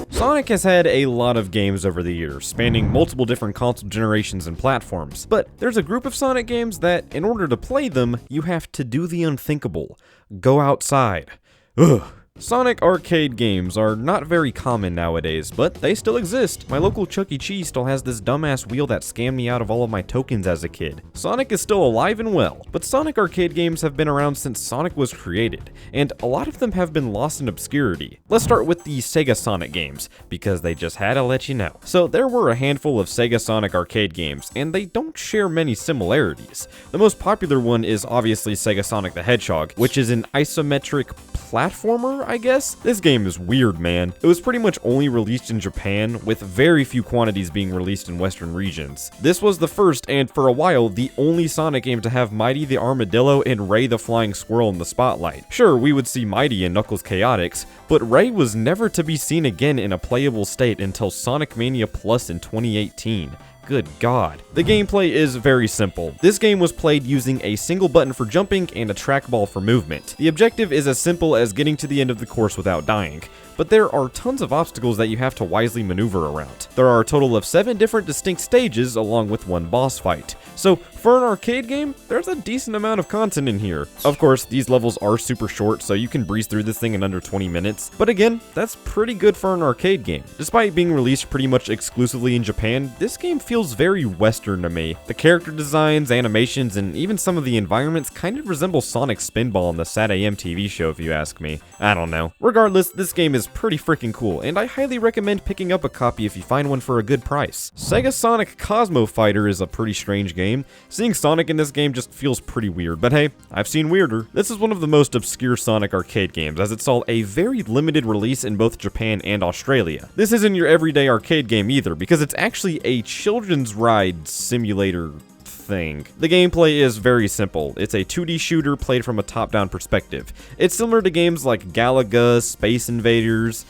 Sonic has had a lot of games over the years, spanning multiple different console generations and platforms, but there's a group of Sonic games that, in order to play them, you have to do the unthinkable. Go outside. Ugh. Sonic arcade games are not very common nowadays, but they still exist. My local Chuck E. Cheese still has this dumbass wheel that scammed me out of all of my tokens as a kid. Sonic is still alive and well, but Sonic arcade games have been around since Sonic was created, and a lot of them have been lost in obscurity. Let's start with the SegaSonic games, because they just had to let you know. So there were a handful of SegaSonic arcade games, and they don't share many similarities. The most popular one is obviously SegaSonic the Hedgehog, which is an isometric platformer, I guess? This game is weird, man. It was pretty much only released in Japan, with very few quantities being released in Western regions. This was the first, and for a while, the only Sonic game to have Mighty the Armadillo and Ray the Flying Squirrel in the spotlight. Sure, we would see Mighty and Knuckles Chaotix, but Ray was never to be seen again in a playable state until Sonic Mania Plus in 2018. Good God. The gameplay is very simple. This game was played using a single button for jumping and a trackball for movement. The objective is as simple as getting to the end of the course without dying, but there are tons of obstacles that you have to wisely maneuver around. There are a total of 7 different distinct stages along with 1 boss fight. So for an arcade game, there's a decent amount of content in here. Of course, these levels are super short, so you can breeze through this thing in under 20 minutes. But again, that's pretty good for an arcade game. Despite being released pretty much exclusively in Japan, this game feels very Western to me. The character designs, animations, and even some of the environments kind of resemble Sonic Spinball on the Sat AM TV show if you ask me. I don't know. Regardless, this game is pretty freaking cool, and I highly recommend picking up a copy if you find one for a good price. SegaSonic Cosmo Fighter is a pretty strange game. Seeing Sonic in this game just feels pretty weird, but hey, I've seen weirder. This is one of the most obscure Sonic arcade games, as it saw a very limited release in both Japan and Australia. This isn't your everyday arcade game either, because it's actually a children's ride simulator thing. The gameplay is very simple. It's a 2D shooter played from a top-down perspective. It's similar to games like Galaga, Space Invaders,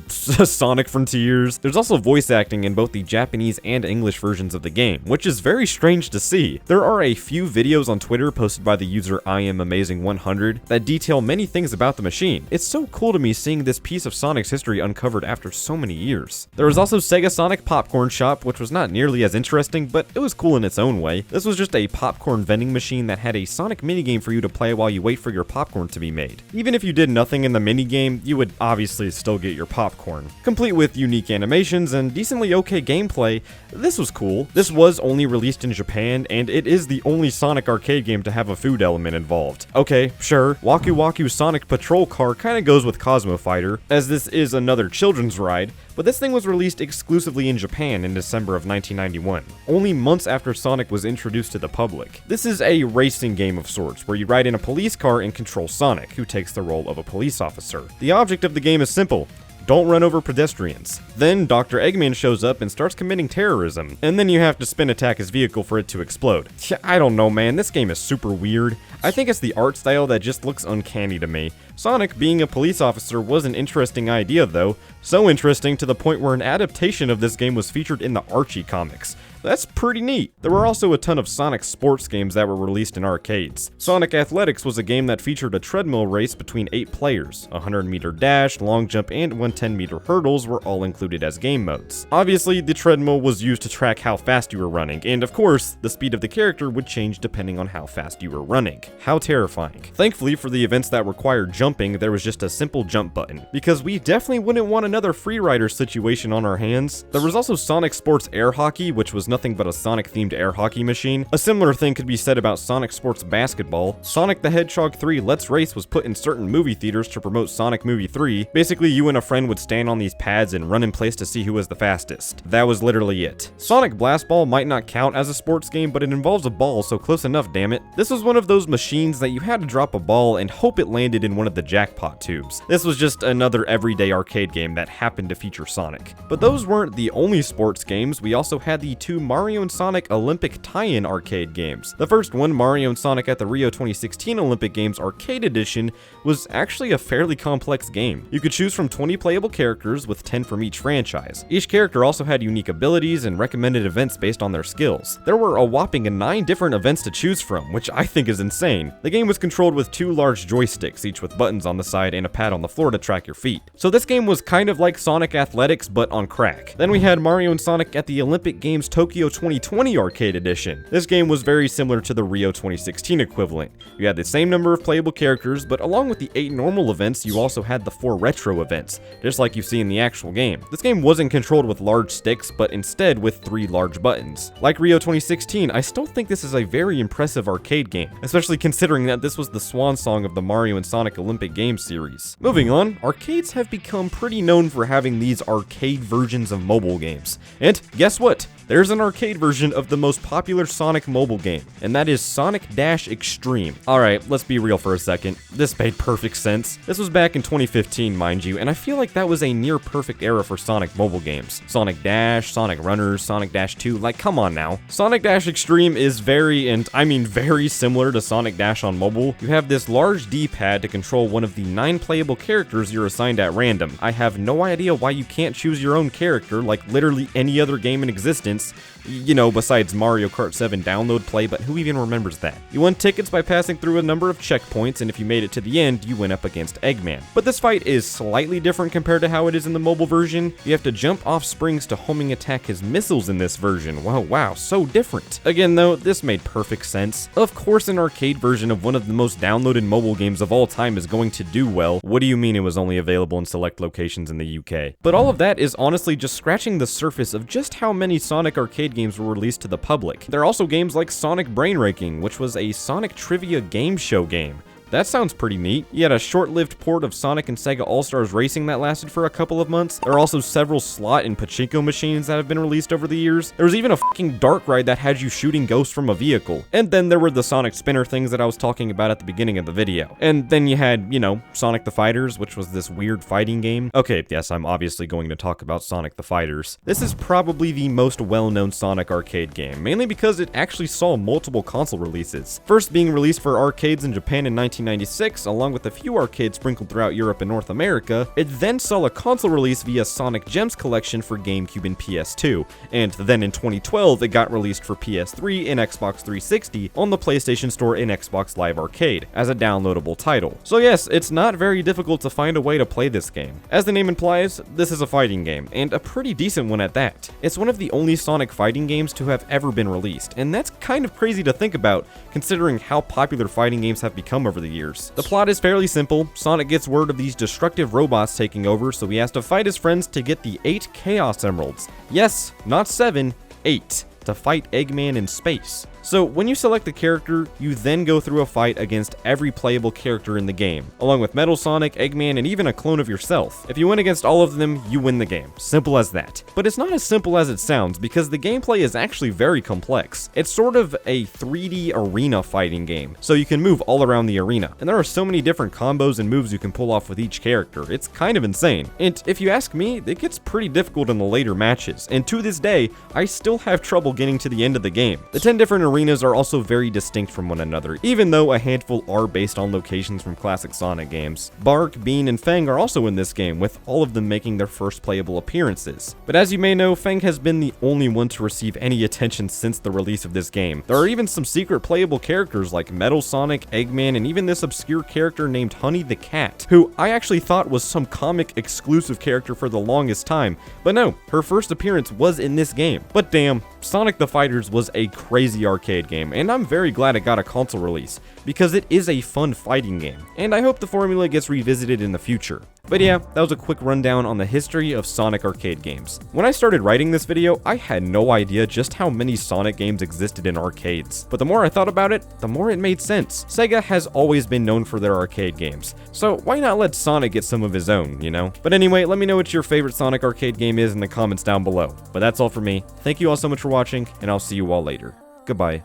Sonic Frontiers. There's also voice acting in both the Japanese and English versions of the game, which is very strange to see. There are a few videos on Twitter posted by the user IamAmazing100 that detail many things about the machine. It's so cool to me seeing this piece of Sonic's history uncovered after so many years. There was also SegaSonic Popcorn Shop, which was not nearly as interesting, but it was cool in its own way. This was just a popcorn vending machine that had a Sonic minigame for you to play while you wait for your popcorn to be made. Even if you did nothing in the minigame, you would obviously still get your popcorn. Complete with unique animations and decently okay gameplay, this was cool. This was only released in Japan, and it is the only Sonic arcade game to have a food element involved. Okay, sure, Waku Waku Sonic Patrol Car kinda goes with Cosmo Fighter, as this is another children's ride, but this thing was released exclusively in Japan in December of 1991, only months after Sonic was introduced to the public. This is a racing game of sorts, where you ride in a police car and control Sonic, who takes the role of a police officer. The object of the game is simple: don't run over pedestrians. Then Dr. Eggman shows up and starts committing terrorism, and then you have to spin attack his vehicle for it to explode. I don't know, man, this game is super weird. I think it's the art style that just looks uncanny to me. Sonic being a police officer was an interesting idea though, so interesting to the point where an adaptation of this game was featured in the Archie comics. That's pretty neat. There were also a ton of Sonic sports games that were released in arcades. Sonic Athletics was a game that featured a treadmill race between 8 players. A 100-meter dash, long jump, and 110-meter hurdles were all included as game modes. Obviously, the treadmill was used to track how fast you were running, and of course, the speed of the character would change depending on how fast you were running. How terrifying. Thankfully, for the events that required jumping, there was just a simple jump button, because we definitely wouldn't want another freerider situation on our hands. There was also Sonic Sports Air Hockey, which was nothing but a Sonic-themed air hockey machine. A similar thing could be said about Sonic Sports Basketball. Sonic the Hedgehog 3 Let's Race was put in certain movie theaters to promote Sonic Movie 3. Basically, you and a friend would stand on these pads and run in place to see who was the fastest. That was literally it. Sonic Blast Ball might not count as a sports game, but it involves a ball, so close enough, damn it. This was one of those machines that you had to drop a ball and hope it landed in one of the jackpot tubes. This was just another everyday arcade game that happened to feature Sonic. But those weren't the only sports games. We also had the 2 Mario & Sonic Olympic tie-in arcade games. The first one, Mario & Sonic at the Rio 2016 Olympic Games Arcade Edition, was actually a fairly complex game. You could choose from 20 playable characters with 10 from each franchise. Each character also had unique abilities and recommended events based on their skills. There were a whopping 9 different events to choose from, which I think is insane. The game was controlled with 2 large joysticks, each with buttons on the side and a pad on the floor to track your feet. So this game was kind of like Sonic Athletics, but on crack. Then we had Mario & Sonic at the Olympic Games Tokyo 2020 Arcade Edition. This game was very similar to the Rio 2016 equivalent. You had the same number of playable characters, but along with the 8 normal events, you also had the 4 retro events, just like you see in the actual game. This game wasn't controlled with large sticks, but instead with 3 large buttons. Like Rio 2016, I still think this is a very impressive arcade game, especially considering that this was the swan song of the Mario & Sonic Olympic Games series. Moving on, arcades have become pretty known for having these arcade versions of mobile games. And guess what? There's an arcade version of the most popular Sonic mobile game, and that is Sonic Dash Extreme. Alright, let's be real for a second. This made perfect sense. This was back in 2015, mind you, and I feel like that was a near perfect era for Sonic mobile games. Sonic Dash, Sonic Runners, Sonic Dash 2, like come on now. Sonic Dash Extreme is very, and I mean very similar to Sonic Dash on mobile. You have this large D-pad to control one of the 9 playable characters you're assigned at random. I have no idea why you can't choose your own character like literally any other game in existence. You know, besides Mario Kart 7 download play, but who even remembers that? You won tickets by passing through a number of checkpoints, and if you made it to the end, you went up against Eggman. But this fight is slightly different compared to how it is in the mobile version. You have to jump off springs to homing attack his missiles in this version. Wow, so different. Again though, this made perfect sense. Of course an arcade version of one of the most downloaded mobile games of all time is going to do well. What do you mean it was only available in select locations in the UK? But all of that is honestly just scratching the surface of just how many Sonic arcade games were released to the public. There are also games like Sonic Brain Raking, which was a Sonic trivia game show game. That sounds pretty neat. You had a short-lived port of Sonic and Sega All-Stars Racing that lasted for a couple of months. There are also several slot and pachinko machines that have been released over the years. There was even a fucking dark ride that had you shooting ghosts from a vehicle. And then there were the Sonic spinner things that I was talking about at the beginning of the video. And then you had, you know, Sonic the Fighters, which was this weird fighting game. Okay, yes, I'm obviously going to talk about Sonic the Fighters. This is probably the most well-known Sonic arcade game, mainly because it actually saw multiple console releases. First being released for arcades in Japan in 1996, along with a few arcades sprinkled throughout Europe and North America. It then saw a console release via Sonic Gems Collection for GameCube and PS2, and then in 2012 it got released for PS3 and Xbox 360 on the PlayStation Store and Xbox Live Arcade as a downloadable title. So yes, it's not very difficult to find a way to play this game. As the name implies, this is a fighting game, and a pretty decent one at that. It's one of the only Sonic fighting games to have ever been released, and that's kind of crazy to think about considering how popular fighting games have become over the years. The plot is fairly simple. Sonic gets word of these destructive robots taking over, so he has to fight his friends to get the 8 Chaos Emeralds. Yes, not 7, 8. To fight Eggman in space. So when you select the character, you then go through a fight against every playable character in the game, along with Metal Sonic, Eggman, and even a clone of yourself. If you win against all of them, you win the game. Simple as that. But it's not as simple as it sounds, because the gameplay is actually very complex. It's sort of a 3D arena fighting game, so you can move all around the arena. And there are so many different combos and moves you can pull off with each character. It's kind of insane. And if you ask me, it gets pretty difficult in the later matches, and to this day, I still have trouble getting to the end of the game. The 10 different arenas are also very distinct from one another, even though a handful are based on locations from classic Sonic games. Bark, Bean, and Fang are also in this game, with all of them making their first playable appearances. But as you may know, Fang has been the only one to receive any attention since the release of this game. There are even some secret playable characters like Metal Sonic, Eggman, and even this obscure character named Honey the Cat, who I actually thought was some comic exclusive character for the longest time, but no, her first appearance was in this game. But damn, Sonic the Fighters was a crazy arcade game, and I'm very glad it got a console release, because it is a fun fighting game, and I hope the formula gets revisited in the future. But yeah, that was a quick rundown on the history of Sonic arcade games. When I started writing this video, I had no idea just how many Sonic games existed in arcades, but the more I thought about it, the more it made sense. Sega has always been known for their arcade games, so why not let Sonic get some of his own, you know? But anyway, let me know what your favorite Sonic arcade game is in the comments down below. But that's all for me. Thank you all so much for watching, and I'll see you all later. Goodbye.